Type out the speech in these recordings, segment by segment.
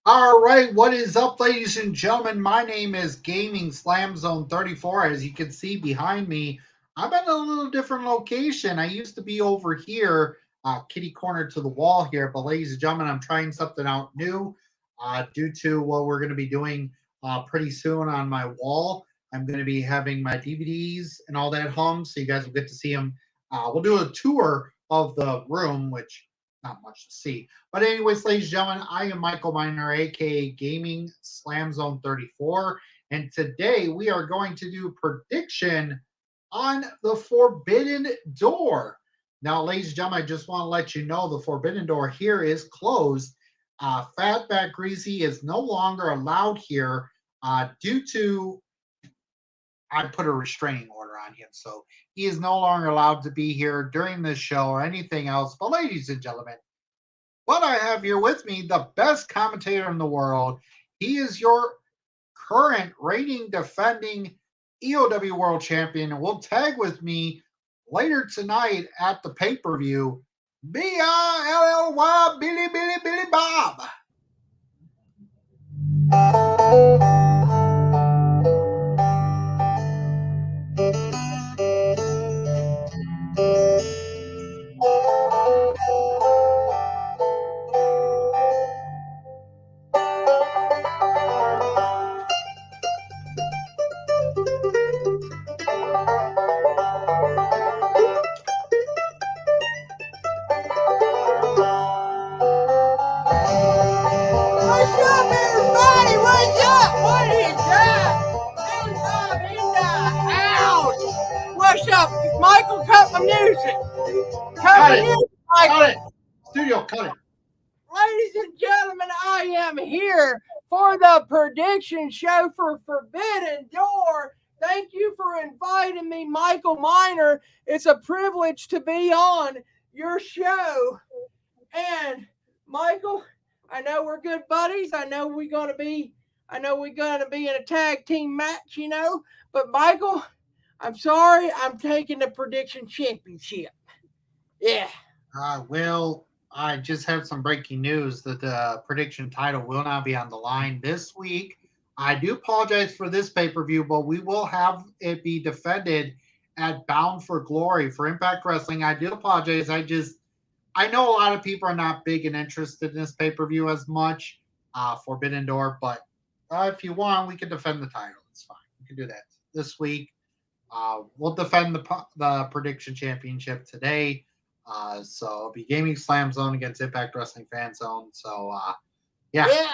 All right, what is up, ladies and gentlemen? My name is GamingSlamZone34. As you can see behind me, I'm at a little different location. I used to be over here, kitty corner to the wall here, but ladies and gentlemen, I'm trying something out new due to what we're going to be doing pretty soon on my wall. I'm going to be having my DVDs and all that hung, so you guys will get to see them. We'll do a tour of the room, which not much to see. But anyways, ladies and gentlemen, I am Michael Miner, aka Gaming Slam Zone 34, and today we are going to do prediction on the Forbidden Door. Now, ladies and gentlemen, I just want to let you know the Forbidden Door here is closed. Fatback Greasy is no longer allowed here due to I put a restraining order on him, so he is no longer allowed to be here during this show or anything else. But ladies and gentlemen, what I have here with me, the best commentator in the world. He is your current reigning defending EOW World Champion and will tag with me later tonight at the pay-per-view. B-I-L-L-Y, Billy, Billy, Billy Bob. Michael, cut the music. Cut it. Cut it. Studio, cut it. Ladies and gentlemen, I am here for the prediction show for Forbidden Door. Thank you for inviting me, Michael Miner. It's a privilege to be on your show. And Michael, I know we're good buddies. I know we're gonna be in a tag team match, But Michael, I'm sorry, I'm taking the prediction championship. Yeah. Well, I just have some breaking news that the prediction title will not be on the line this week. I do apologize for this pay-per-view, but we will have it be defended at Bound for Glory for Impact Wrestling. I do apologize. I know a lot of people are not big and interested in this pay-per-view as much, Forbidden Door, but if you want, we can defend the title. It's fine. We can do that this week. We'll defend the prediction championship today. So it'll be Gaming Slam Zone against Impact Wrestling Fan Zone. So yeah.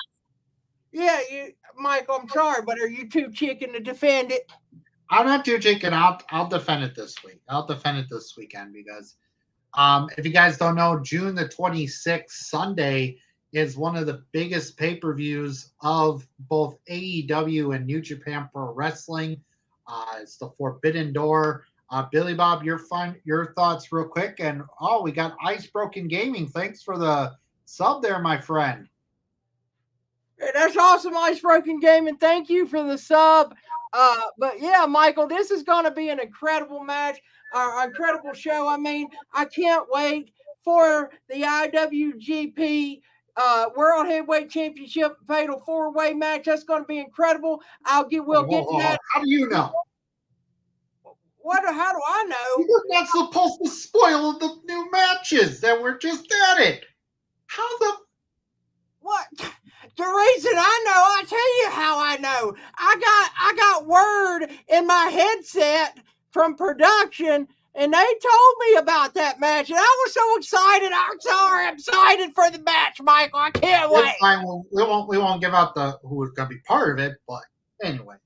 Michael, I'm sorry, but are you too chicken to defend it? I'm not too chicken. I'll defend it this week. I'll defend it this weekend because if you guys don't know, June the 26th, Sunday, is one of the biggest pay-per-views of both AEW and New Japan Pro Wrestling. It's the Forbidden Door. Billy Bob, your thoughts real quick. And we got Ice Broken Gaming. Thanks for the sub there, my friend. That's awesome, Ice Broken Gaming. Thank you for the sub. But yeah, Michael, this is going to be an incredible match, incredible show. I mean, I can't wait for the IWGP World Heavyweight Championship Fatal 4-Way match. That's going to be incredible. We'll get to that. How do you know? How do I know? You're not supposed to spoil the new matches that were just added. What? The reason I know, I'll tell you how I know. I got word in my headset from production, and they told me about that match, and I was so excited. I'm excited for the match, Michael. I can't wait. Fine. We won't give out who is going to be part of it, but anyway.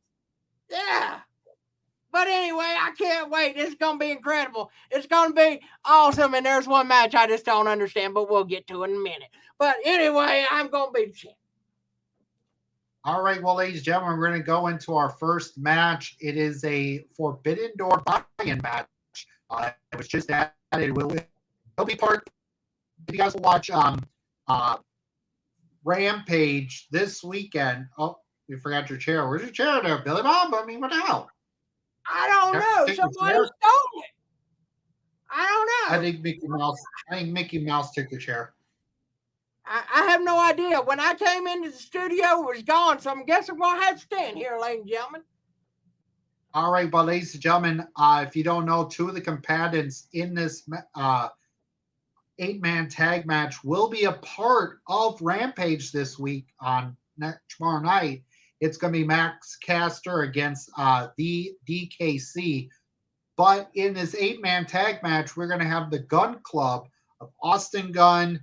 Yeah. But anyway, I can't wait. It's going to be incredible. It's going to be awesome. And there's one match I just don't understand, but we'll get to in a minute. But anyway, I'm going to be the champ. All right. Well, ladies and gentlemen, we're going to go into our first match. It is a Forbidden Door buy-in match. It was just added. It'll be part. If you guys will watch Rampage this weekend. Oh, you forgot your chair. Where's your chair there, Billy Bob? I mean, what the hell? I don't know. Somebody stole it. I don't know. I think Mickey Mouse took the chair. I have no idea. When I came into the studio, it was gone. So I'm guessing I'm going to have to stand here, ladies and gentlemen. All right, well, ladies and gentlemen, if you don't know, two of the combatants in this 8-man tag match will be a part of Rampage this week on tomorrow night. It's going to be Max Caster against the DKC. But in this 8-man tag match, we're going to have the Gun Club of Austin Gunn,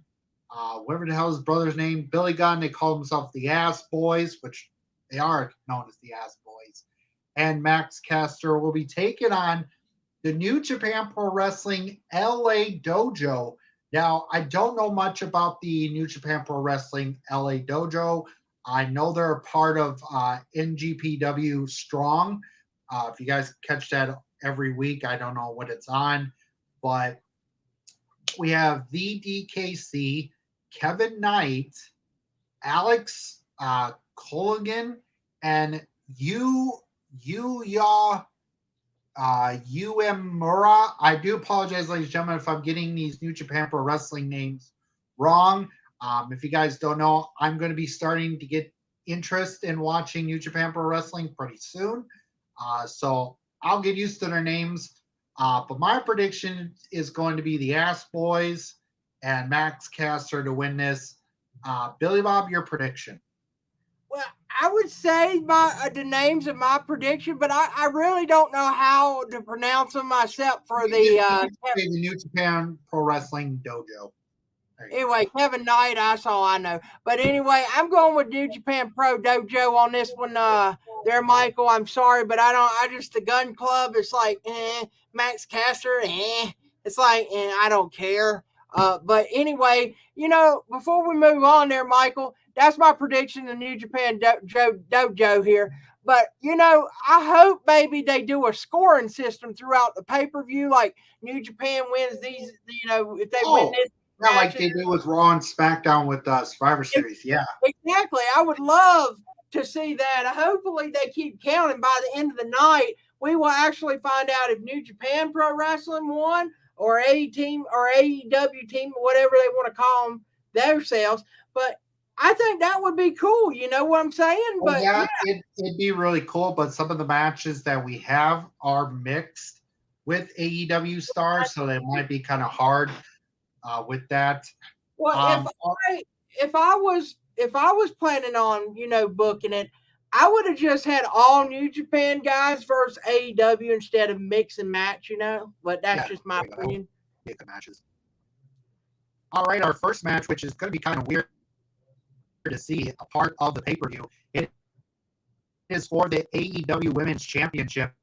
whatever the hell his brother's name, Billy Gunn. They call themselves the Ass Boys, which they are known as the Ass Boys. And Max Caster will be taking on the New Japan Pro Wrestling LA Dojo. Now, I don't know much about the New Japan Pro Wrestling LA Dojo. I know they're a part of NJPW Strong. If you guys catch that every week, I don't know what it's on, but we have the DKC, Kevin Knight, Alex Colligan, and Yuya Uemura. I do apologize, ladies and gentlemen, if I'm getting these New Japan Pro Wrestling names wrong. If you guys don't know, I'm going to be starting to get interest in watching New Japan Pro Wrestling pretty soon. So I'll get used to their names. But my prediction is going to be the Ass Boys and Max Caster to win this. Billy Bob, your prediction? Well, I would say the names of my prediction, but I really don't know how to pronounce them myself for the New Japan Pro Wrestling Dojo. Anyway, Kevin Knight, that's all I know. But anyway, I'm going with New Japan Pro Dojo on this one. There, Michael. I'm sorry, but I just the Gun Club. It's like, Max Caster, It's like, I don't care. But anyway, before we move on there, Michael, that's my prediction. The New Japan Dojo here. But, I hope maybe they do a scoring system throughout the pay-per-view. Like New Japan wins these, if they win this. Yeah, like they do with Raw and SmackDown with Survivor Series. Yeah. Exactly. I would love to see that. Hopefully they keep counting. By the end of the night, we will actually find out if New Japan Pro Wrestling won or AEW team, whatever they want to call them themselves. But I think that would be cool. You know what I'm saying? Well, yeah. It'd be really cool. But some of the matches that we have are mixed with AEW stars, so they might be kind of hard with that. Well, if I was planning on booking it, I would have just had all New Japan guys versus AEW instead of mix and match, But that's just my opinion. The matches. All right, our first match, which is going to be kind of weird to see a part of the pay-per-view, it is for the AEW Women's Championship.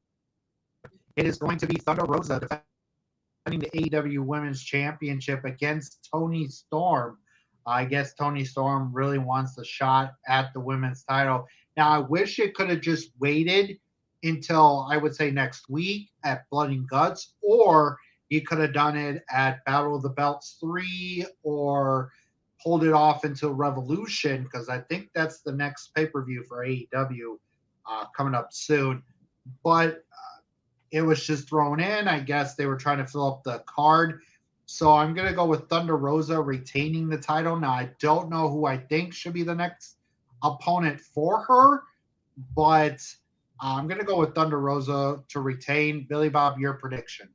It is going to be Thunder Rosa defending the AEW Women's Championship against Toni Storm. I guess Toni Storm really wants a shot at the women's title. Now, I wish it could have just waited until, I would say, next week at Blood and Guts, or you could have done it at Battle of the Belts 3 or pulled it off until Revolution, because I think that's the next pay-per-view for AEW coming up soon. But it was just thrown in. I guess they were trying to fill up the card. So I'm going to go with Thunder Rosa retaining the title. Now, I don't know who I think should be the next opponent for her, but I'm going to go with Thunder Rosa to retain. Billy Bob, your prediction?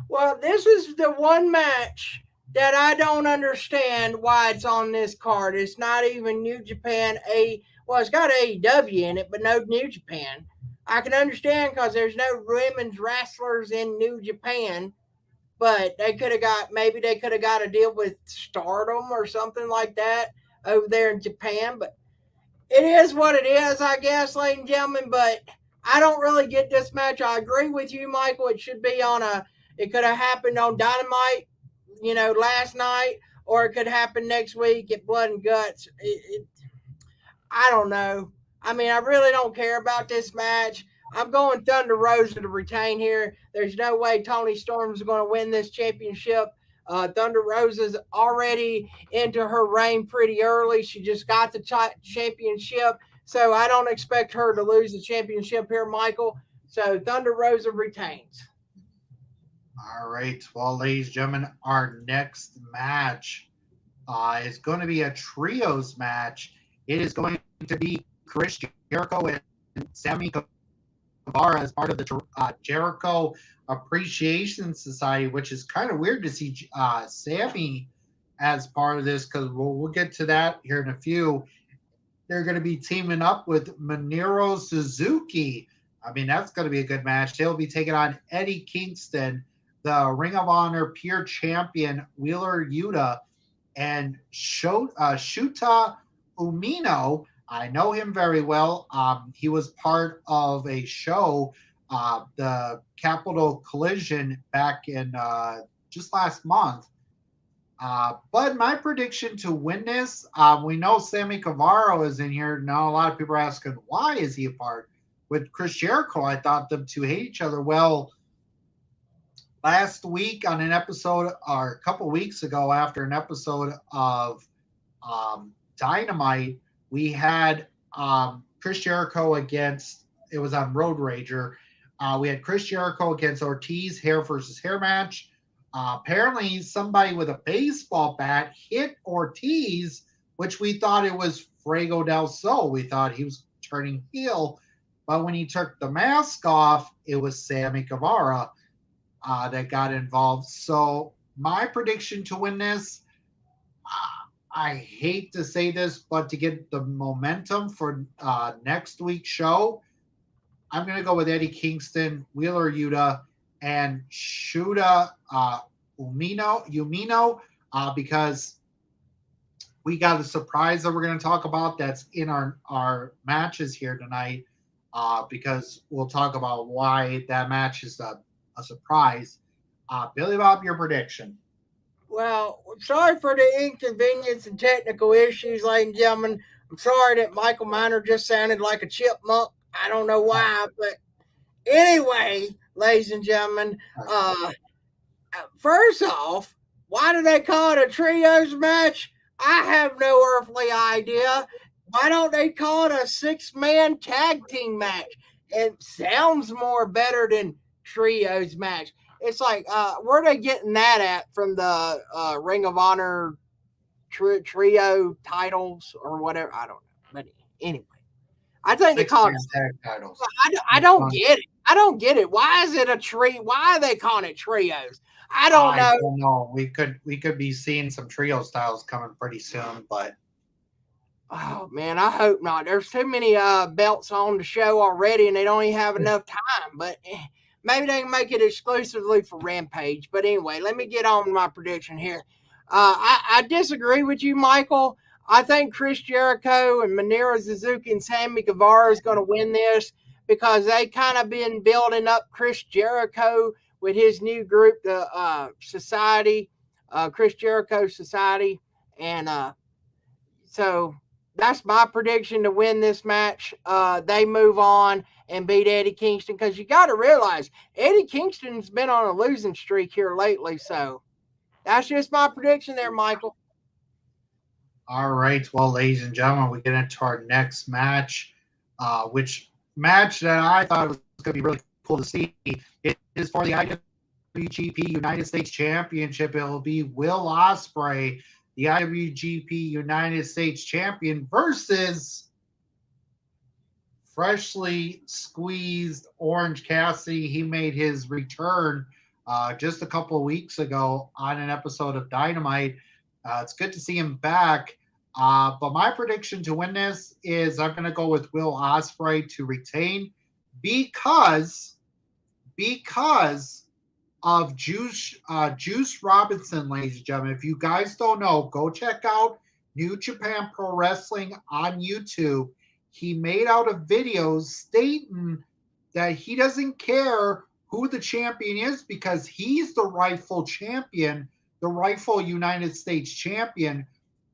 Well, this is the one match that I don't understand why it's on this card. It's not even New Japan. It's got AEW in it, but no New Japan. I can understand because there's no women's wrestlers in New Japan, but they could have got a deal with Stardom or something like that over there in Japan. But it is what it is, I guess, ladies and gentlemen. But I don't really get this match. I agree with you, Michael. It should be it could have happened on Dynamite, last night, or it could happen next week at Blood and Guts. I don't know. I mean, I really don't care about this match. I'm going Thunder Rosa to retain here. There's no way Toni Storm's going to win this championship. Thunder Rosa's already into her reign pretty early. She just got the championship, so I don't expect her to lose the championship here, Michael. So Thunder Rosa retains. All right. Well, ladies and gentlemen, our next match is going to be a trios match. It is going to be Chris Jericho and Sammy Guevara as part of the Jericho Appreciation Society, which is kind of weird to see Sammy as part of this, because we'll get to that here in a few. They're going to be teaming up with Minoru Suzuki. I mean, that's going to be a good match. They'll be taking on Eddie Kingston, the Ring of Honor Pure Champion Wheeler Yuta, and Shuta Umino. I know him very well. He was part of a show, the Capital Collision, back in just last month. But my prediction to win this, we know Sammy Guevara is in here. Now a lot of people are asking, why is he a part? With Chris Jericho, I thought them two hate each other. Well, last week on an episode, or a couple weeks ago after an episode of Dynamite, we had Chris Jericho against, it was on Road Rager. We had Chris Jericho against Ortiz, hair versus hair match. Apparently, somebody with a baseball bat hit Ortiz, which we thought it was Fuego del Sol. We thought he was turning heel. But when he took the mask off, it was Sammy Guevara that got involved. So my prediction to win this, I hate to say this, but to get the momentum for next week's show, I'm going to go with Eddie Kingston, Wheeler Yuta, and Shuta Umino, because we got a surprise that we're going to talk about that's in our matches here tonight, because we'll talk about why that match is a surprise. Billy Bob, your prediction. Well, sorry for the inconvenience and technical issues, ladies and gentlemen. I'm sorry that Michael Miner just sounded like a chipmunk. I don't know why, but anyway, ladies and gentlemen, first off, why do they call it a trios match? I have no earthly idea. Why don't they call it a 6-man tag team match? It sounds more better than trios match. It's like, where are they getting that at from the Ring of Honor trio titles or whatever? I don't know. But anyway, I think they call it tag titles. I don't get it. I don't get it. Why is it a tree? Why are they calling it trios? I don't know. I don't know. We could be seeing some trio styles coming pretty soon, but oh man, I hope not. There's too many belts on the show already, and they don't even have enough time. But maybe they can make it exclusively for Rampage. But anyway, let me get on with my prediction here. I disagree with you, Michael. I think Chris Jericho and Minoru Suzuki and Sammy Guevara is going to win this because they kind of been building up Chris Jericho with his new group, the Society, Chris Jericho Society. And so that's my prediction to win this match. They move on and beat Eddie Kingston, because you got to realize Eddie Kingston's been on a losing streak here lately. So that's just my prediction there, Michael. All right. Well, ladies and gentlemen, we get into our next match, which match that I thought was going to be really cool to see. It is for the IWGP United States Championship. It will be Will Ospreay, the IWGP United States Champion, versus freshly squeezed Orange Cassidy. He made his return just a couple of weeks ago on an episode of Dynamite. It's good to see him back. But my prediction to win this is I'm going to go with Will Ospreay to retain because of Juice Robinson, ladies and gentlemen. If you guys don't know, go check out New Japan Pro Wrestling on YouTube. He made out a video stating that he doesn't care who the champion is because he's the rightful champion, the rightful United States champion,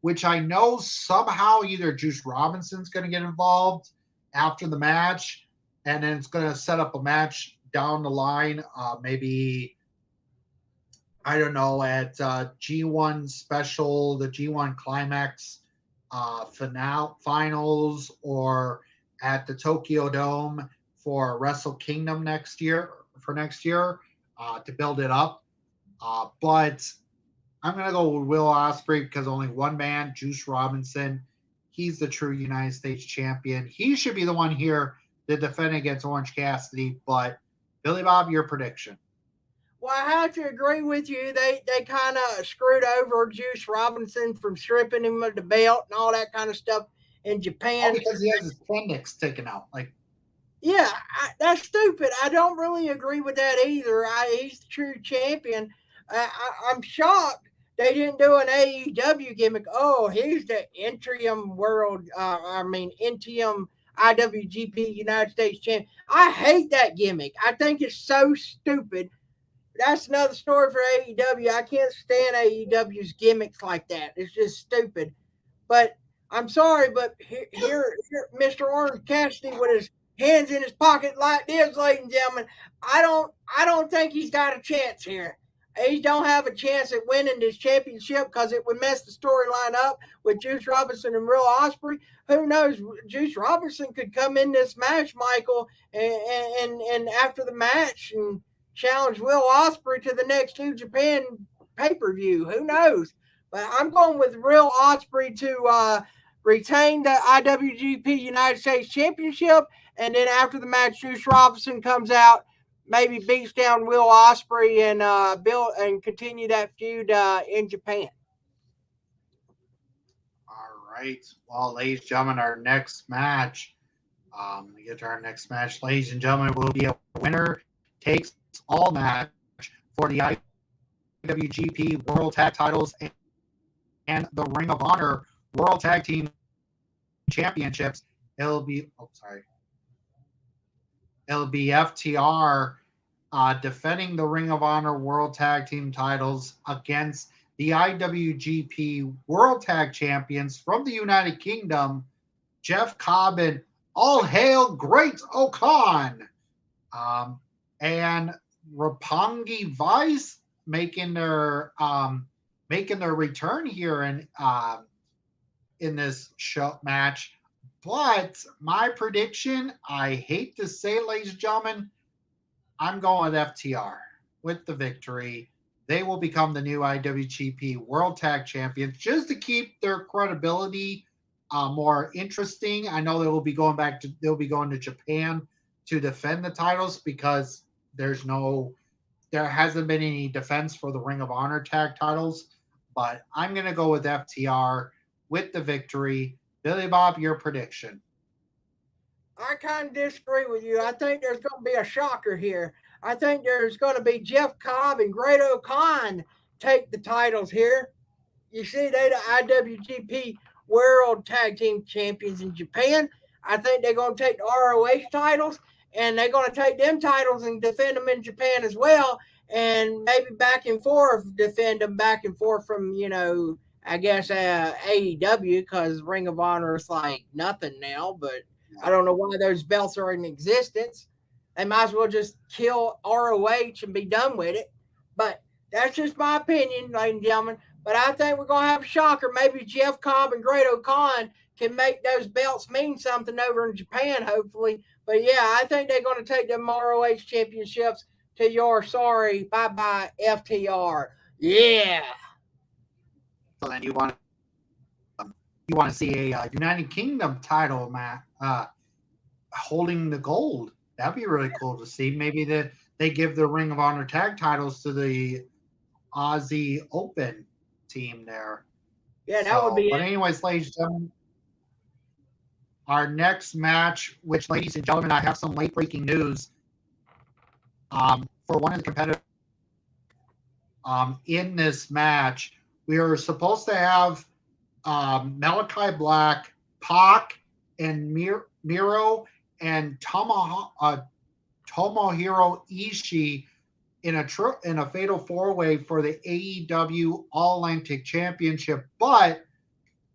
which I know somehow either Juice Robinson's going to get involved after the match, and then it's going to set up a match down the line, maybe, I don't know, at G1 Special, the G1 Climax finals, or at the Tokyo Dome for Wrestle Kingdom next year, to build it up. But I'm going to go with Will Ospreay because only one man, Juice Robinson, he's the true United States champion. He should be the one here to defend against Orange Cassidy. But Billy Bob, your prediction? Well, I have to agree with you. They kind of screwed over Juice Robinson from stripping him of the belt and all that kind of stuff in Oh, Japan. because he has his appendix taken out. Like, yeah, that's stupid. I don't really agree with that either. He's the true champion. I'm shocked they didn't do an AEW gimmick. Oh, he's the interim interim IWGP United States champion. I hate that gimmick. I think it's so stupid. That's another story for AEW. I can't stand AEW's gimmicks like that. It's just stupid. But I'm sorry, but here Mr. Orange Cassidy with his hands in his pocket like this, ladies and gentlemen. I don't think he's got a chance here. He don't have a chance at winning this championship because it would mess the storyline up with Juice Robinson and Will Ospreay. Who knows? Juice Robinson could come in this match, Michael, and after the match and challenge Will Ospreay to the next New Japan pay-per-view. Who knows? But I'm going with Will Ospreay to retain the IWGP United States Championship, and then after the match, Juice Robinson comes out, maybe beats down Will Ospreay and build and continue that feud in Japan. all right. Well, ladies and gentlemen, our next match. We get to our next match, ladies and gentlemen, will be a winner takes all match for the IWGP World Tag Titles and the Ring of Honor World Tag Team Championships. It'll be FTR defending the Ring of Honor World Tag Team titles against the IWGP World Tag Champions from the United Kingdom, Jeff Cobb and All Hail Great Okan, and Roppongi Vice making their return here in this show match. But my prediction, I hate to say it, ladies and gentlemen, I'm going with FTR with the victory. They will become the new IWGP World Tag Champions just to keep their credibility more interesting. I know they'll be going to Japan to defend the titles because there hasn't been any defense for the Ring of Honor tag titles. But I'm going to go with FTR with the victory. Billy Bob, your prediction? I kind of disagree with you. I think there's going to be a shocker here. I think there's going to be Jeff Cobb and Great Okan take the titles here. You see, they the IWGP World Tag Team Champions in Japan. I think they're going to take the ROH titles, and they're going to take them titles and defend them in Japan as well, and maybe back and forth, defend them back and forth from, I guess AEW, because Ring of Honor is like nothing now, but I don't know why those belts are in existence. They might as well just kill ROH and be done with it. But that's just my opinion, ladies and gentlemen. But I think we're going to have a shocker. Maybe Jeff Cobb and Great Okan can make those belts mean something over in Japan, hopefully. But yeah, I think they're going to take them ROH championships to your sorry, bye-bye FTR. Yeah. So then you want to see a United Kingdom title match holding the gold. That'd be really cool to see. Maybe they give the Ring of Honor tag titles to the Aussie Open team there. Yeah, that would be. But anyways, ladies and gentlemen, our next match, which, ladies and gentlemen, I have some late breaking news. For one of the competitors in this match, we are supposed to have Malachi Black, Pac, and Miro and Tomohiro Ishii in a fatal four-way for the AEW All-Atlantic Championship. But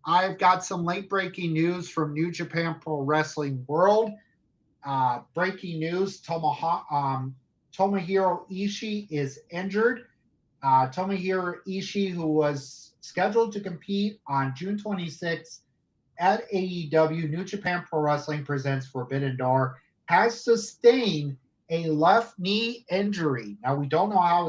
I've got some late-breaking news from New Japan Pro Wrestling World. Breaking news, Tomohiro Ishii is injured. Tomohiro Ishii, who was scheduled to compete on June 26th at AEW New Japan Pro Wrestling presents Forbidden Door, has sustained a left knee injury. Now, we don't know how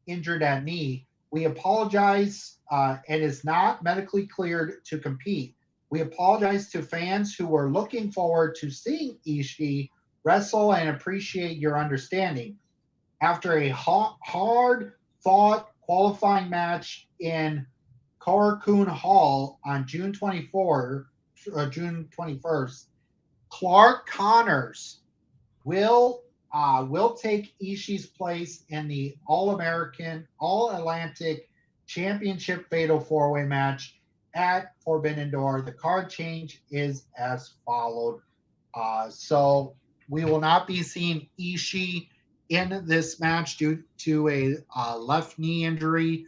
injured that knee. We apologize. It is not medically cleared to compete. We apologize to fans who were looking forward to seeing Ishii wrestle and appreciate your understanding. After a hard fought qualifying match in Korakuen Hall on June 21st, Clark Connors will take Ishii's place in the All-American, All-Atlantic Championship Fatal 4-Way match at Forbidden Door. The card change is as followed. So we will not be seeing Ishii in this match due to a left knee injury.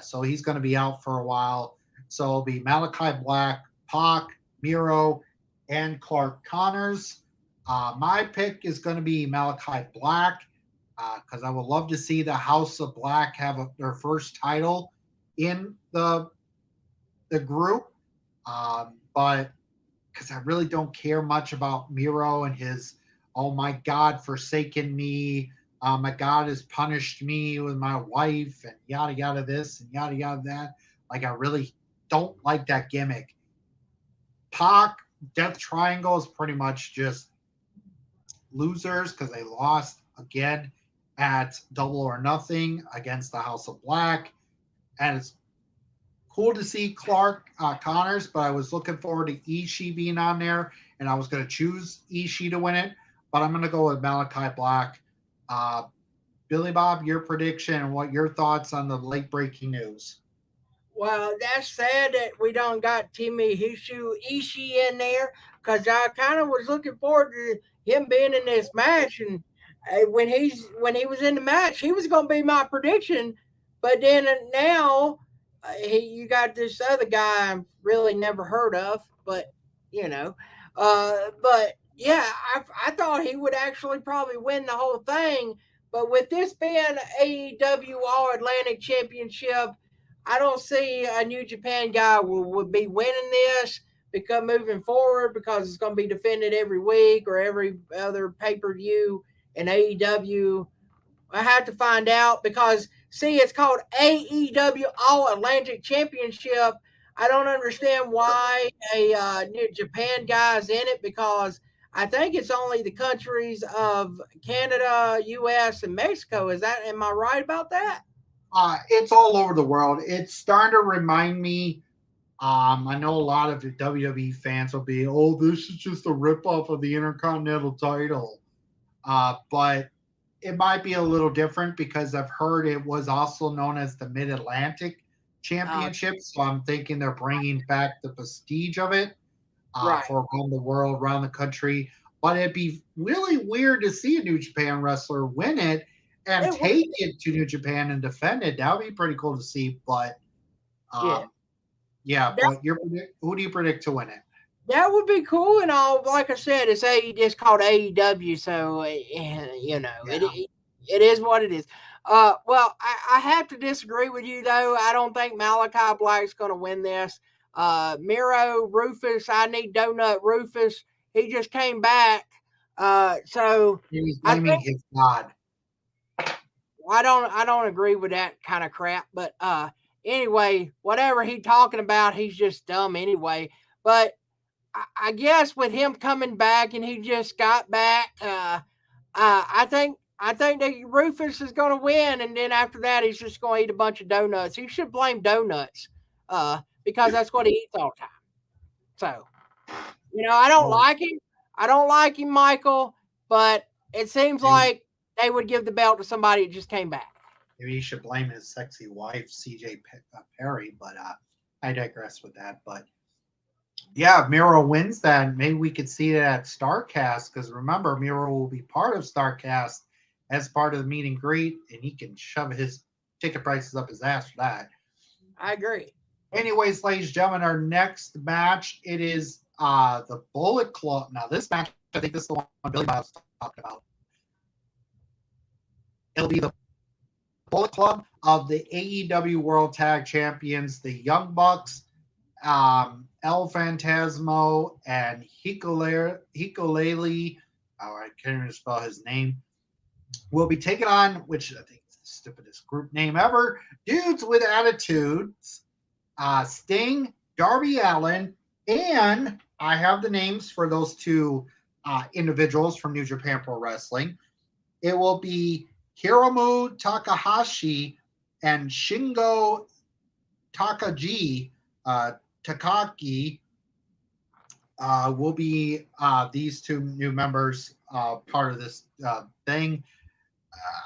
So he's going to be out for a while. So it'll be Malachi Black, Pac, Miro, and Clark Connors. My pick is going to be Malachi Black because I would love to see the House of Black have their first title in the group. But because I really don't care much about Miro and his, oh my God, forsaken me. My God has punished me with my wife and yada, yada, this and yada, yada, that. Like, I really don't like that gimmick. Pac, Death Triangle is pretty much just losers because they lost again at Double or Nothing against the House of Black. And it's cool to see Clark Connors, but I was looking forward to Ishii being on there, and I was going to choose Ishii to win it, but I'm going to go with Malachi Black. Billy Bob, your prediction and what your thoughts on the late breaking news? Well, that's sad that we don't got Timmy Ishii in there because I kind of was looking forward to him being in this match. And when he was in the match, he was going to be my prediction. But then now you got this other guy I've really never heard of, but you know, but yeah, I thought he would actually probably win the whole thing. But with this being AEW All Atlantic Championship, I don't see a New Japan guy would be winning this because moving forward because it's going to be defended every week or every other pay per view in AEW. I have to find out because see, it's called AEW All Atlantic Championship. I don't understand why a New Japan guy is in it because I think it's only the countries of Canada, U.S., and Mexico. Am I right about that? It's all over the world. It's starting to remind me. I know a lot of the WWE fans will be, oh, this is just a ripoff of the Intercontinental title. But it might be a little different because I've heard it was also known as the Mid Atlantic Championship. So I'm thinking they're bringing back the prestige of it Right. for around the world, around the country. But it'd be really weird to see a New Japan wrestler win it and take it to New Japan and defend it. That would be pretty cool to see. But yeah, but who do you predict to win it? That would be cool and all. Like I said, it's called AEW, so it is what it is. Well, I have to disagree with you though. I don't think Malachi Black's going to win this. Miro Rufus, I need Donut Rufus. He just came back, so he's blaming his God. I don't agree with that kind of crap. But anyway, whatever he's talking about, he's just dumb anyway. But I guess with him coming back and he just got back, I think that Rufus is going to win, and then after that he's just going to eat a bunch of donuts. He should blame donuts because that's what he eats all the time. So, I don't like him. I don't like him, Michael, but it seems like they would give the belt to somebody that just came back. Maybe he should blame his sexy wife, CJ Perry, but I digress with that. But yeah, if Miro wins that, maybe we could see it at StarCast because remember, Miro will be part of StarCast as part of the meet and greet, and he can shove his ticket prices up his ass for that. I agree. Anyways, ladies and gentlemen, our next match, it is the Bullet Club. Now, this match, I think this is the one Billy Bob's talking about. It'll be the Bullet Club of the AEW World Tag Champions, the Young Bucks, El Phantasmo, and Hikulele. Oh, I can't even spell his name. Will be taking on, which I think is stupidest group name ever. Dudes with Attitudes, Sting, Darby Allin, and I have the names for those two individuals from New Japan Pro Wrestling. It will be Hiromu Takahashi and Shingo Takagi. Takagi will be these two new members part of this thing.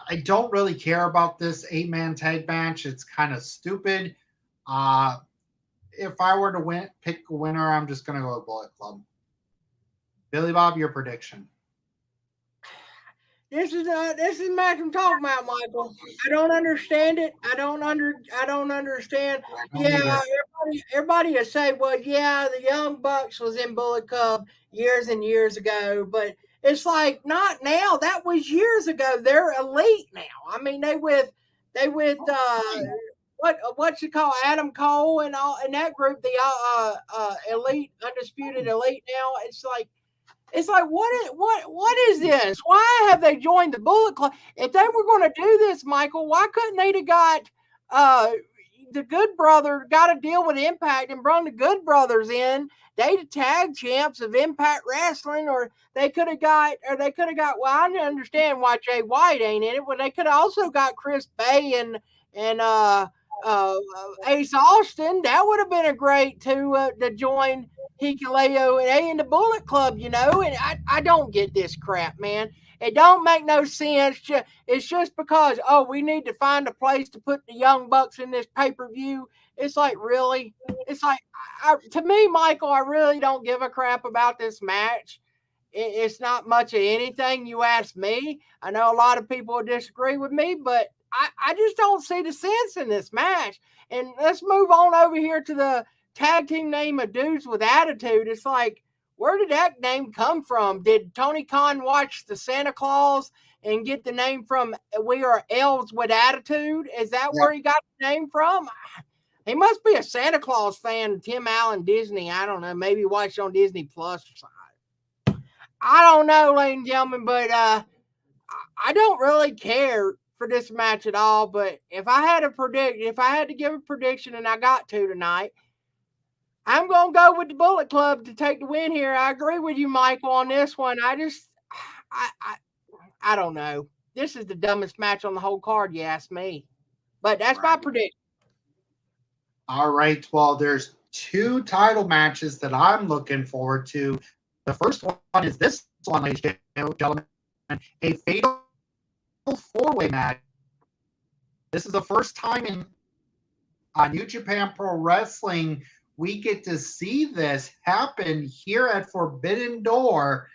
I don't really care about this 8-man tag match. It's kind of stupid. If I were to pick a winner, I'm just going to go with Bullet Club. Billy Bob, your prediction. This is the match I'm talking about, Michael. I don't understand it. I don't understand. Yeah, everybody will say, well, yeah, the Young Bucks was in Bullet Club years and years ago, but it's like not now. That was years ago. They're elite now. I mean, they with what you call Adam Cole and all in that group, the elite, undisputed elite now. It's like what is this? Why have they joined the Bullet Club? If they were going to do this, Michael, why couldn't they have got the Good Brother got a deal with Impact and brought the Good Brothers in? They the tag champs of Impact Wrestling, or they could have got. Well, I understand why Jay White ain't in it, but they could have also got Chris Bay and Ace Austin. That would have been a great to join Hikuleo and A in the Bullet Club, you know. And I don't get this crap, man. It don't make no sense. It's just because, we need to find a place to put the Young Bucks in this pay-per-view. It's like, really? It's like, to me, Michael, I really don't give a crap about this match. It's not much of anything, you ask me. I know a lot of people disagree with me, but I just don't see the sense in this match. And let's move on over here to the tag team name of Dudes with Attitude. It's like, where did that name come from? Did Tony Khan watch the Santa Claus and get the name from We Are Elves with Attitude? Is that where he got the name from? He must be a Santa Claus fan, Tim Allen, Disney. I don't know. Maybe watch on Disney Plus or something. I don't know, ladies and gentlemen, but I don't really care for this match at all. But if I had to give a prediction, and I got to tonight, I'm going to go with the Bullet Club to take the win here. I agree with you, Michael, on this one. I don't know. This is the dumbest match on the whole card, you ask me. But that's my prediction. All right. Well, there's two title matches that I'm looking forward to. The first one is this one, ladies and gentlemen, a fatal four-way match. This is the first time in New Japan Pro Wrestling we get to see this happen here at Forbidden Door.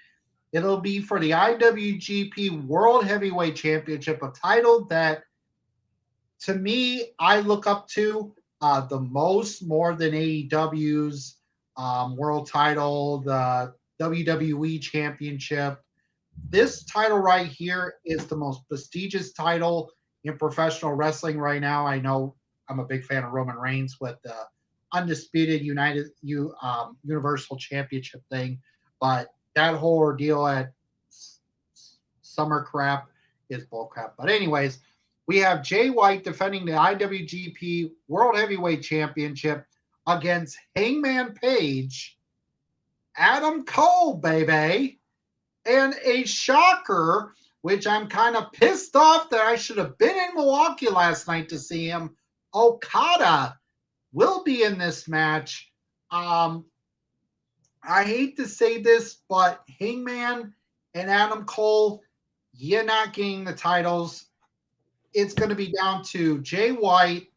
It'll be for the IWGP World Heavyweight Championship, a title that, to me, I look up to the most, more than AEW's world title, the WWE Championship. This title right here is the most prestigious title in professional wrestling right now. I know I'm a big fan of Roman Reigns with the undisputed Universal Championship thing, but that whole ordeal at Summer Crap is bull crap. But anyways, we have Jay White defending the IWGP World Heavyweight Championship against Hangman Page, Adam Cole, baby, and a shocker, which I'm kind of pissed off that I should have been in Milwaukee last night to see him, Okada will be in this match. I hate to say this, but Hangman and Adam Cole, you're not getting the titles. It's going to be down to Jay White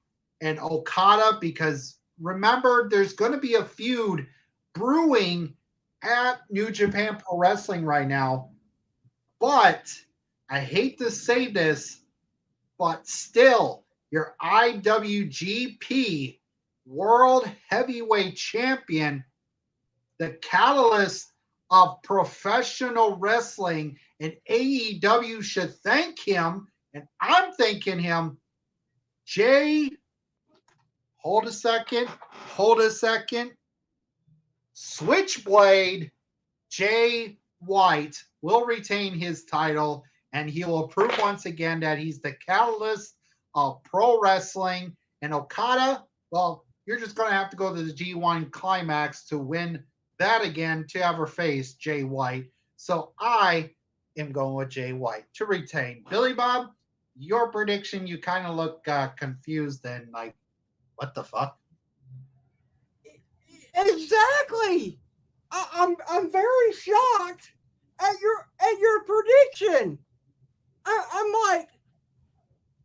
and Okada, because remember, there's going to be a feud brewing at New Japan Pro Wrestling right now. But I hate to say this, but still, your IWGP World Heavyweight Champion, the catalyst of professional wrestling, and AEW should thank him, and I'm thanking him. Jay, hold a second. Switchblade Jay White will retain his title, and he will prove once again that he's the catalyst of pro wrestling. And Okada, well, you're just going to have to go to the G1 Climax to win that again to ever face Jay White. So I am going with Jay White to retain. Billy Bob, your prediction, you kind of look confused and like, what the fuck? Exactly. I'm very shocked at your prediction. I'm like,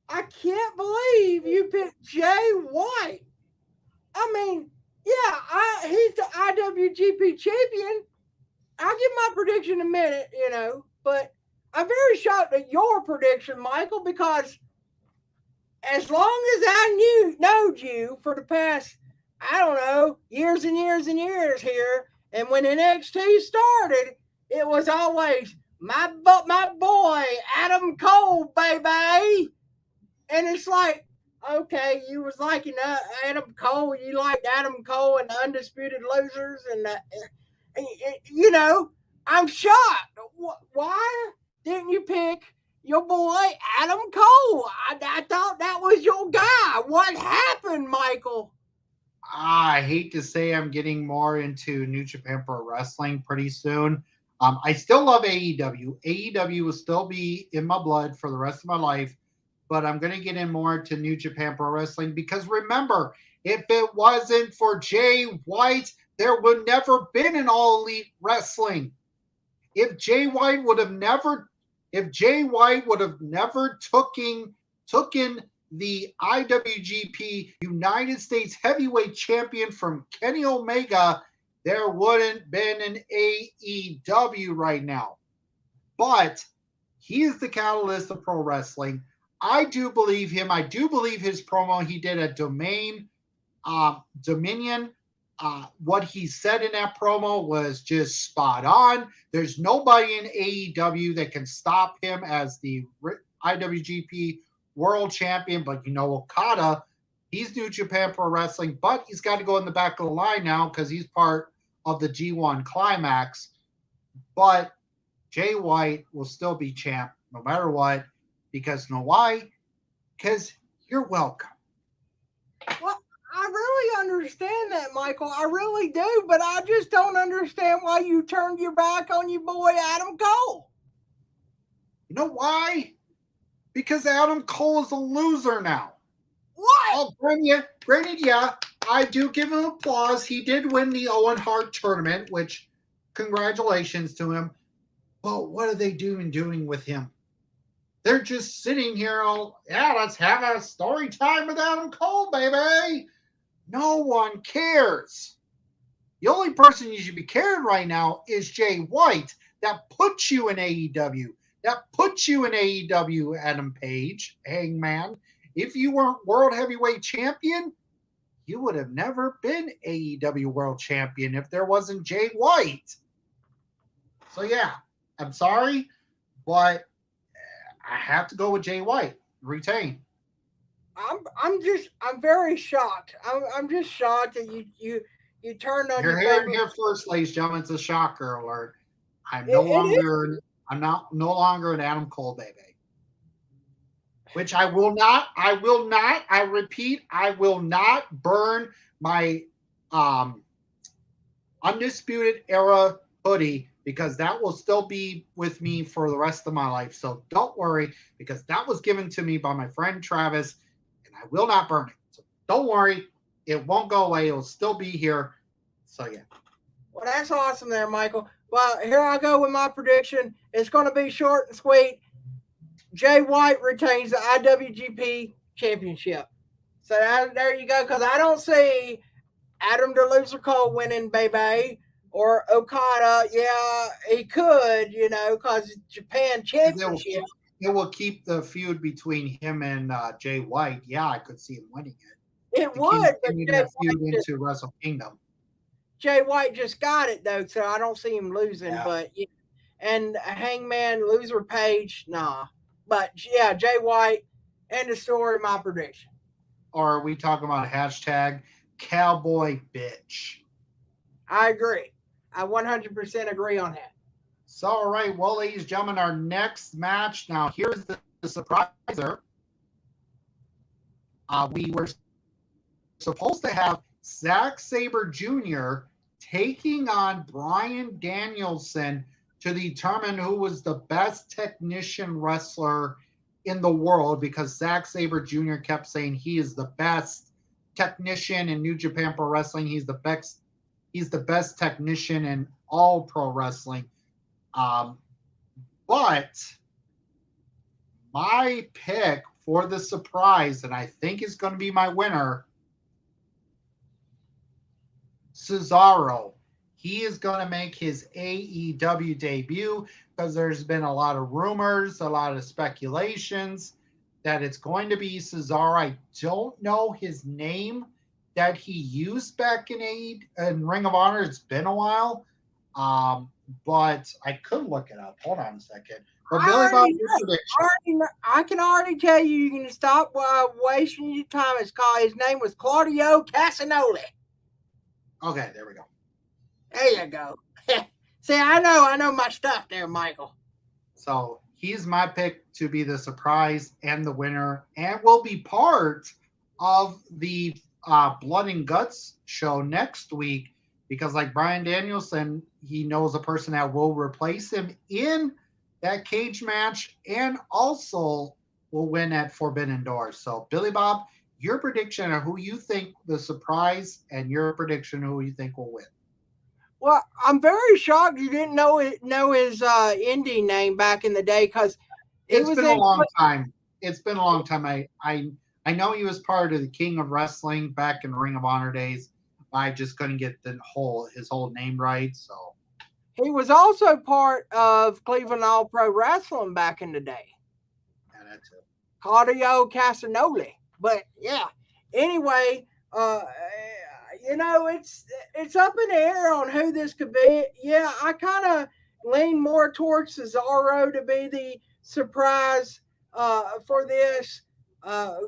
I can't believe you picked Jay White. I mean, yeah, he's the IWGP champion. I'll give my prediction in a minute, but I'm very shocked at your prediction, Michael, because as long as I knowed you for the past, I don't know, years and years and years here, and when NXT started, it was always my boy Adam Cole, baby. And it's like, okay, you was liking Adam Cole, you liked Adam Cole and the Undisputed Losers, and I'm shocked. Why didn't you pick your boy Adam Cole? I thought that was your guy. What happened, Michael? I hate to say I'm getting more into New Japan Pro Wrestling pretty soon. I still love AEW. AEW will still be in my blood for the rest of my life, but I'm going to get in more to New Japan Pro Wrestling because remember, if it wasn't for Jay White, there would never been an All Elite Wrestling. If Jay White would have never taken the IWGP United States Heavyweight Champion from Kenny Omega, there wouldn't been an AEW right now. But he is the catalyst of pro wrestling. I do believe him. I do believe his promo he did at Dominion. What he said in that promo was just spot on. There's nobody in AEW that can stop him as the IWGP World Champion. But Okada, he's New Japan Pro Wrestling, but he's got to go in the back of the line now because he's part of the G1 Climax. But Jay White will still be champ no matter what. Because why? Because you're welcome. Well, I really understand that, Michael. I really do, but I just don't understand why you turned your back on your boy Adam Cole. You know why? Because Adam Cole is a loser now. What? Oh, granted, yeah, I do give him applause. He did win the Owen Hart tournament, which congratulations to him. But what are they doing with him? They're just sitting here let's have a story time with Adam Cole, baby. No one cares. The only person you should be caring right now is Jay White. That puts you in AEW. That puts you in AEW, Adam Page, Hangman. If you weren't World Heavyweight Champion, you would have never been AEW World Champion if there wasn't Jay White. So yeah, I'm sorry, but I have to go with Jay White. Retain. I'm very shocked. I'm just shocked that you turned on You're your here first, ladies and gentlemen. It's a shocker alert. I'm no longer an Adam Cole baby. Which I repeat, I will not burn my Undisputed Era hoodie because that will still be with me for the rest of my life. So don't worry, because that was given to me by my friend Travis, and I will not burn it. So don't worry, it won't go away. It'll still be here. So yeah. Well, that's awesome there, Michael. Well, here I go with my prediction. It's going to be short and sweet. Jay White retains the IWGP Championship. So there you go, because I don't see Adam the Loser Cole winning, baby. Or Okada, yeah, he could, because Japan Championship. It will keep the feud between him and Jay White. Yeah, I could see him winning it. It would, but that feud into Wrestle Kingdom. Jay White just got it though, so I don't see him losing. Yeah. But and Hangman Loser Page, nah. But yeah, Jay White, end of story. My prediction. Or are we talking about hashtag Cowboy Bitch? I agree. I 100% agree on that. So, all right. Well, ladies and gentlemen, our next match. Now, here's the surpriser. We were supposed to have Zack Sabre Jr. taking on Bryan Danielson to determine who was the best technician wrestler in the world, because Zack Sabre Jr. kept saying he is the best technician in New Japan Pro Wrestling. He's the best technician in all pro wrestling. But my pick for the surprise, and I think is going to be my winner, Cesaro. He is going to make his AEW debut, because there's been a lot of rumors, a lot of speculations that it's going to be Cesaro. I don't know his name that he used back in Ring of Honor. It's been a while, but I could look it up. Hold on a second. But Billy Bob, your prediction. I can already tell you can stop wasting your time. His name was Claudio Castagnoli. Okay, there we go. There you go. See, I know my stuff there, Michael. So he's my pick to be the surprise and the winner, and will be part of the Blood and Guts show next week, because like Bryan Danielson, he knows a person that will replace him in that cage match, and also will win at Forbidden Door. So Billy Bob, your prediction of who you think the surprise, and your prediction who you think will win. Well, I'm very shocked you didn't know his indie name back in the day, because it's been a long time. It's been a long time. I know he was part of the King of Wrestling back in Ring of Honor days. I just couldn't get his whole name right. So he was also part of Cleveland All Pro Wrestling back in the day. Yeah, that's it. Claudio Castagnoli. But yeah, anyway, it's up in the air on who this could be. Yeah, I kind of lean more towards Cesaro to be the surprise for this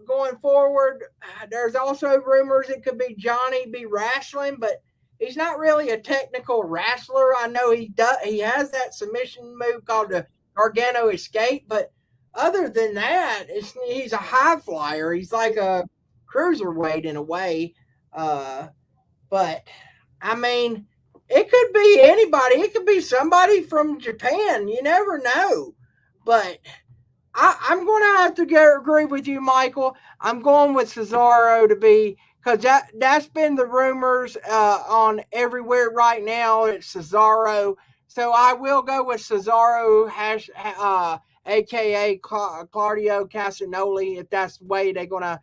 going forward. There's also rumors it could be Johnny B. Wrestling, but he's not really a technical wrestler. I know he has that submission move called the Gargano Escape, but other than that, he's a high flyer. He's like a cruiserweight in a way. But I mean, it could be anybody. It could be somebody from Japan. You never know. But I'm going to have to agree with you, Michael. I'm going with Cesaro to be, because that's been the rumors on everywhere right now. It's Cesaro. So I will go with Cesaro, a.k.a. Claudio Castagnoli, if that's the way they're going to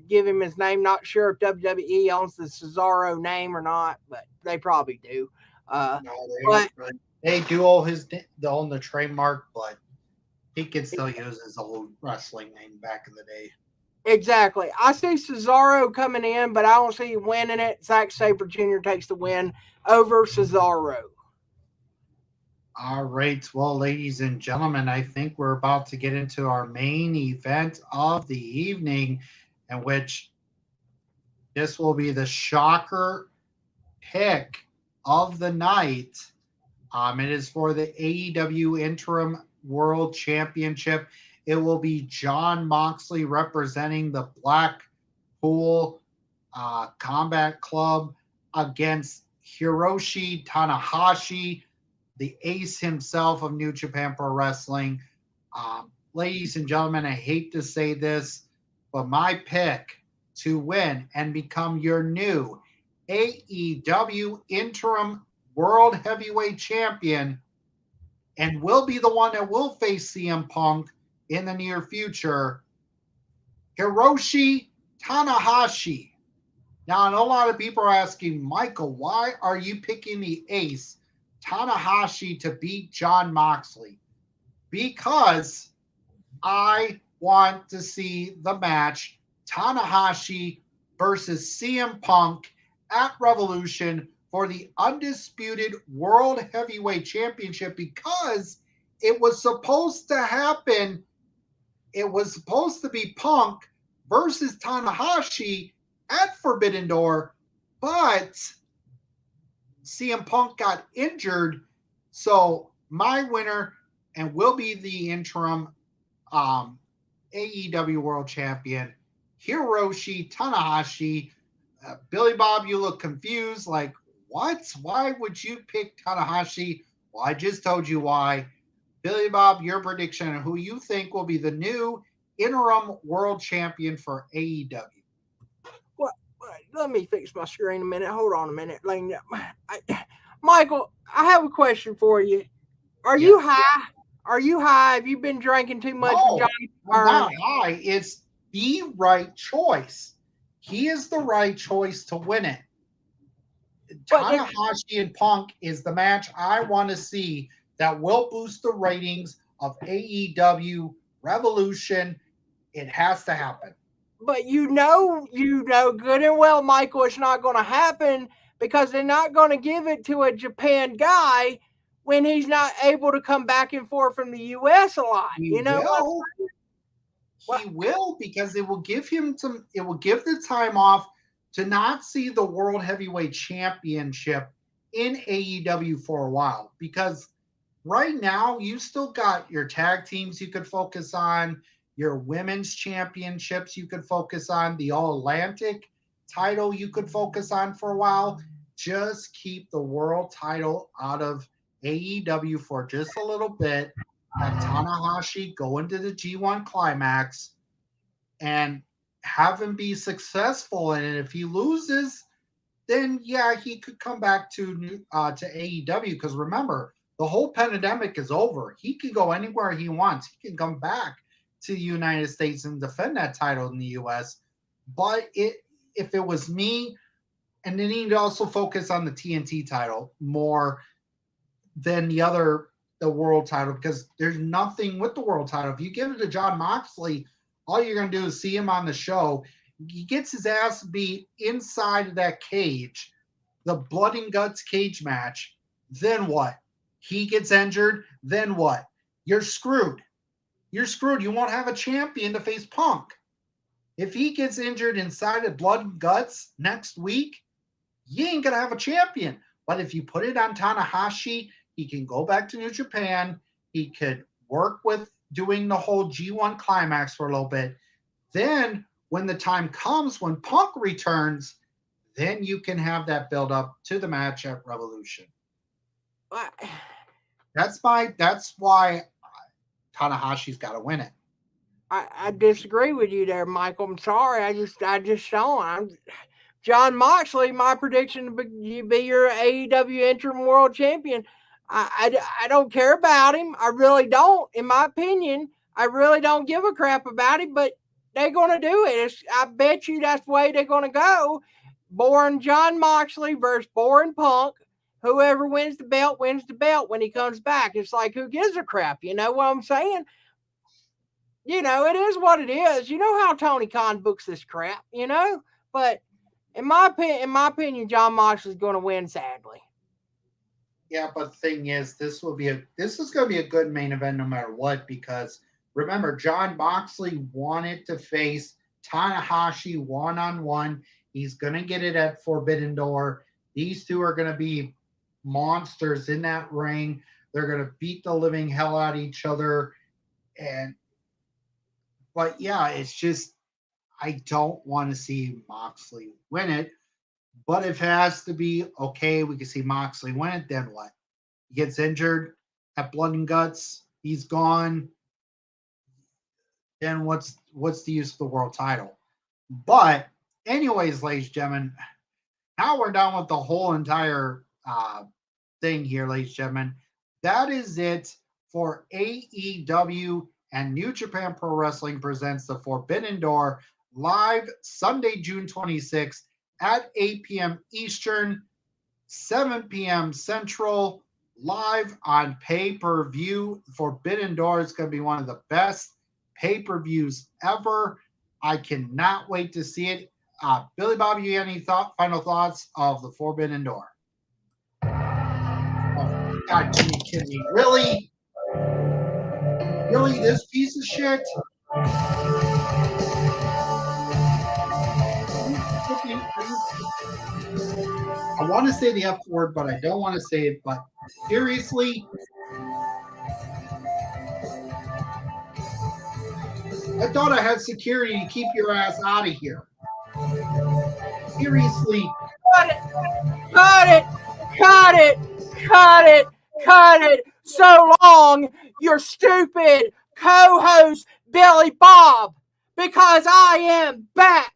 give him his name. Not sure if WWE owns the Cesaro name or not, but they probably do. They do own the trademark, but he can still use his old wrestling name back in the day. Exactly. I see Cesaro coming in, but I don't see him winning it. Zack Sabre Jr. takes the win over Cesaro. All right. Well, ladies and gentlemen, I think we're about to get into our main event of the evening, in which this will be the shocker pick of the night. It is for the AEW Interim World Championship. It will be Jon Moxley representing the Blackpool Combat Club against Hiroshi Tanahashi, the ace himself of New Japan Pro Wrestling. Ladies and gentlemen, I hate to say this, but my pick to win and become your new AEW Interim World Heavyweight Champion, and will be the one that will face CM Punk in the near future, Hiroshi Tanahashi. Now, I know a lot of people are asking, Michael, why are you picking the ace, Tanahashi, to beat Jon Moxley? Because I want to see the match Tanahashi versus CM Punk at Revolution for the undisputed World Heavyweight Championship, because it was supposed to happen. It was supposed to be Punk versus Tanahashi at Forbidden Door, but CM Punk got injured. So my winner and will be the interim AEW World Champion, Hiroshi Tanahashi. Billy Bob, you look confused. Like, what? Why would you pick Tanahashi? Well, I just told you why. Billy Bob, your prediction on who you think will be the new interim world champion for AEW. What? Let me fix my screen a minute. Hold on a minute. Michael, I have a question for you. Are you high? Are you high? Have you been drinking too much with Johnny? I'm not high. It's the right choice. He is the right choice to win it. Tanahashi and Punk is the match I want to see that will boost the ratings of AEW Revolution. It has to happen. But you know good and well, Michael, it's not going to happen because they're not going to give it to a Japan guy when he's not able to come back and forth from the U.S. a lot. He will because it will give him some. It will give the time off to not see the World Heavyweight Championship in AEW for a while. Because right now you still got your tag teams you could focus on, your women's championships you could focus on, the All Atlantic title you could focus on for a while. Just keep the world title out of AEW for just a little bit. Have Tanahashi go into the G1 climax and have him be successful. And if he loses, then yeah, he could come back to AEW. Because remember, the whole pandemic is over. He can go anywhere he wants. He can come back to the United States and defend that title in the US. But if it was me, and then he'd also focus on the TNT title more than the world title, because there's nothing with the world title. If you give it to Jon Moxley, all you're going to do is see him on the show. He gets his ass beat inside of that cage, the blood and guts cage match. Then what? He gets injured. Then what? You're screwed. You're screwed. You won't have a champion to face Punk. If he gets injured inside of blood and guts next week, you ain't going to have a champion. But if you put it on Tanahashi, he can go back to New Japan. He could work with doing the whole G1 climax for a little bit. Then when the time comes, when Punk returns, then you can have that build up to the match at Revolution. That's why Tanahashi's got to win it. I disagree with you there, Michael. I'm sorry. I just don't. Jon Moxley, my prediction to be your AEW interim world champion. I don't care about him. I really don't. In my opinion, I really don't give a crap about him, but they're going to do it. I bet you that's the way they're going to go. Boring Jon Moxley versus boring Punk. Whoever wins the belt when he comes back. It's like, who gives a crap? You know what I'm saying? You know, it is what it is. You know how Tony Khan books this crap, you know? But in my opinion, Jon Moxley's going to win, sadly. Yeah, but the thing is, this is going to be a good main event no matter what, because remember, Jon Moxley wanted to face Tanahashi one-on-one. He's going to get it at Forbidden Door. These two are going to be monsters in that ring. They're going to beat the living hell out of each other. But yeah, it's just, I don't want to see Moxley win it. But if it has to be, okay, we can see Moxley win it, then what? He gets injured at Blood and Guts. He's gone. Then what's the use of the world title? But anyways, ladies and gentlemen, now we're done with the whole entire thing here, ladies and gentlemen. That is it for AEW and New Japan Pro Wrestling presents the Forbidden Door live Sunday, June 26th at 8 p.m. Eastern, 7 p.m. Central, live on pay-per-view. Forbidden Door is going to be one of the best pay-per-views ever. I cannot wait to see it. Billy Bob, you have any final thoughts of the Forbidden Door? Oh, God, can you kidding me? Really? Really, this piece of shit? I want to say the F word, but I don't want to say it. But seriously? I thought I had security to keep your ass out of here. Seriously. Cut it! Cut it! Cut it! Cut it! Cut it! So long, your stupid co-host Billy Bob, because I am back.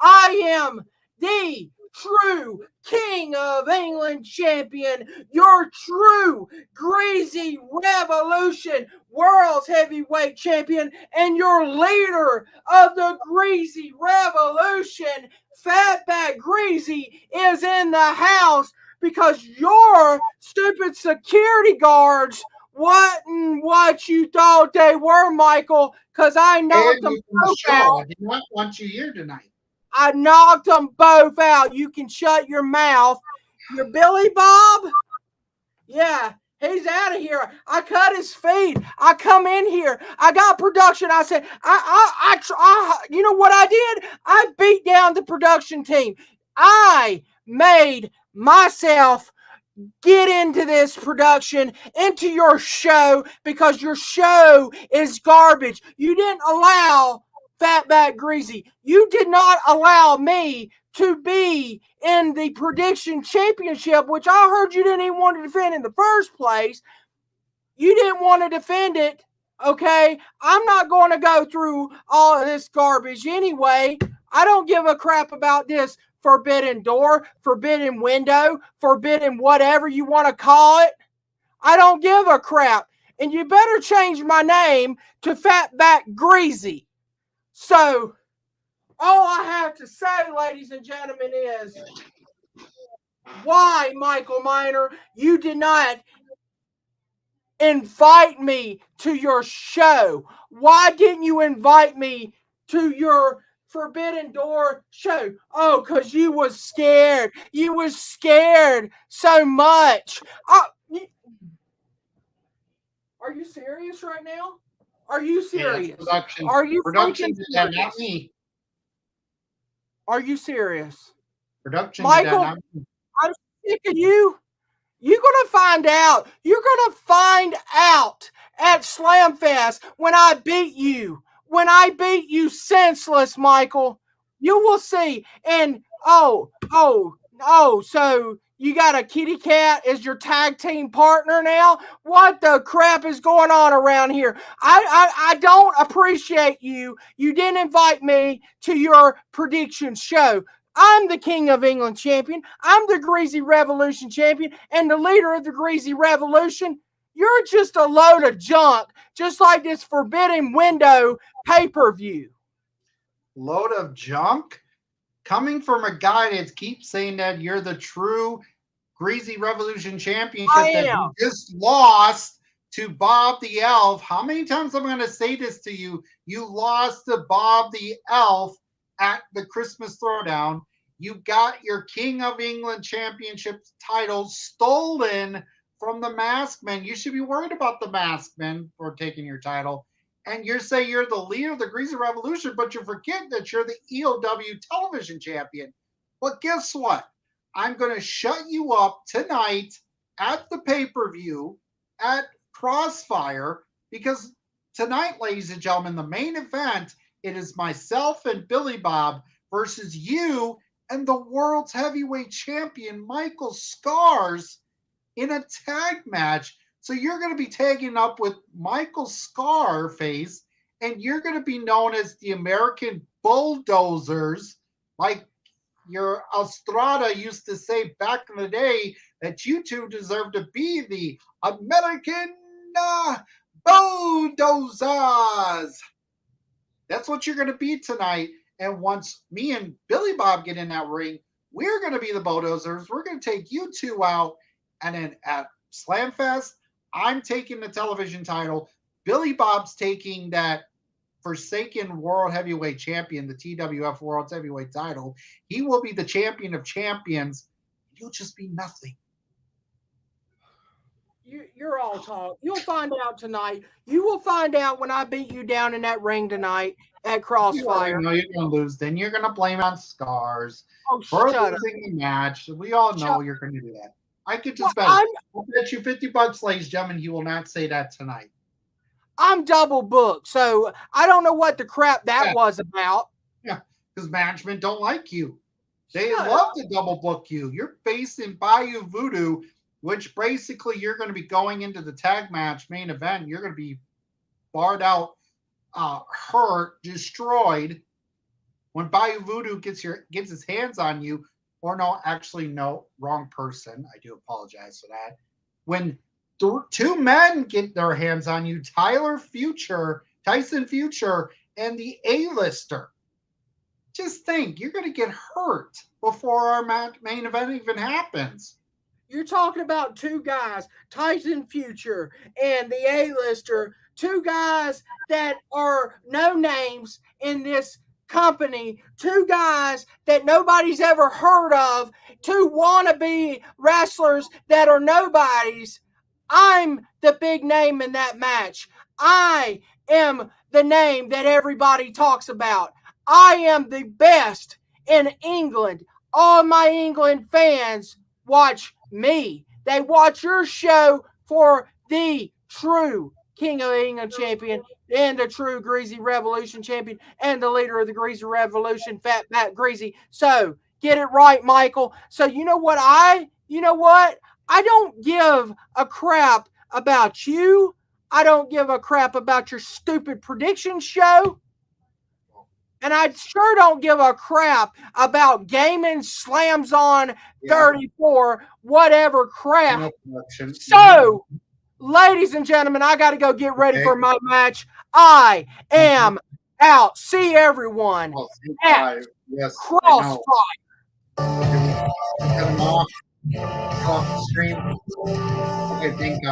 I am the true King of England champion, your true Greasy Revolution World's Heavyweight Champion, and your leader of the Greasy Revolution, Fatback Greasy, is in the house because your stupid security guards wasn't what you thought they were, Michael, because I knocked them both out. I did not want you here tonight. I knocked them both out. You can shut your mouth. Your Billy Bob? Yeah, he's out of here. I cut his feet. I come in here. I got production. I said, you know what I did? I beat down the production team. I made myself get into this production, into your show, because your show is garbage. You didn't allow Fatback Greasy. You did not allow me to be in the prediction championship, which I heard you didn't even want to defend in the first place. You didn't want to defend it, okay? I'm not going to go through all of this garbage anyway. I don't give a crap about this forbidden door, forbidden window, forbidden whatever you want to call it. I don't give a crap. And you better change my name to Fatback Greasy. So, all I have to say, ladies and gentlemen, is why, Michael Miner, you did not invite me to your show? Why didn't you invite me to your Forbidden Door show? Oh, because you was scared. You was scared so much. Are you serious right now? Are you serious? Yeah, are you production did that, not me. Are you serious? Production Michael, did that, not me. I'm sick of you. You're going to find out. You're going to find out at Slamfest when I beat you. When I beat you senseless, Michael. You will see. And, so you got a kitty cat as your tag team partner now? What the crap is going on around here? I don't appreciate you. You didn't invite me to your prediction show. I'm the King of England champion. I'm the Greasy Revolution champion and the leader of the Greasy Revolution. You're just a load of junk, just like this Forbidden Window pay-per-view. Load of junk? Coming from a guy that keeps saying that you're the true Greasy Revolution championship that you just lost to Bob the Elf. How many times am I going to say this to you? You lost to Bob the Elf at the Christmas Throwdown. You got your King of England Championship title stolen from the Masked Men. You should be worried about the Masked Men for taking your title. And you're saying you're the leader of the Greasy Revolution, but you forget that you're the EOW television champion. But guess what? I'm going to shut you up tonight at the pay-per-view at Crossfire, because tonight, ladies and gentlemen, the main event, it is myself and Billy Bob versus you and the world's heavyweight champion, Michael Scars, in a tag match. So you're going to be tagging up with Michael Scarface, and you're going to be known as the American Bulldozers, like your Estrada used to say back in the day, that you two deserve to be the American Bulldozers. That's what you're going to be tonight. And once me and Billy Bob get in that ring, we're going to be the Bulldozers. We're going to take you two out. And then at Slamfest, I'm taking the television title. Billy Bob's taking that Forsaken World Heavyweight Champion, the TWF World Heavyweight title. He will be the champion of champions. You'll just be nothing. You're all talk. You'll find out tonight. You will find out when I beat you down in that ring tonight at Crossfire. No, you're going to lose. Then you're going to blame on Scars for losing the match. We all know you're going to do that. I could just bet. I'll bet you $50, ladies and gentlemen, he will not say that tonight. I'm double booked. So I don't know what the crap that was about. Yeah, because management don't like you. They Shut love up. to double book you. You're facing Bayou Voodoo, which basically you're going to be going into the tag match main event. You're going to be barred out, hurt, destroyed. When Bayou Voodoo gets his hands on you, or no, actually no, wrong person. I do apologize for that. When two men get their hands on you, Tyson Future, and the A-lister. Just think, you're going to get hurt before our main event even happens. You're talking about two guys, Tyson Future and the A-lister, two guys that are no names in this company, two guys that nobody's ever heard of, two wannabe wrestlers that are nobodies. I'm the big name in that match. I am the name that everybody talks about. I am the best in England. All my England fans watch me. They watch your show for the true King of England champion and the true Greasy Revolution champion and the leader of the Greasy Revolution, Fat Matt Greasy. So get it right, Michael. So you know what? I don't give a crap about you. I don't give a crap about your stupid prediction show. And I sure don't give a crap about GamingSlamZone34, whatever crap. So, ladies and gentlemen, I got to go get ready for my match. I am out. See everyone at Crossfire. Off the stream. Okay, thank God.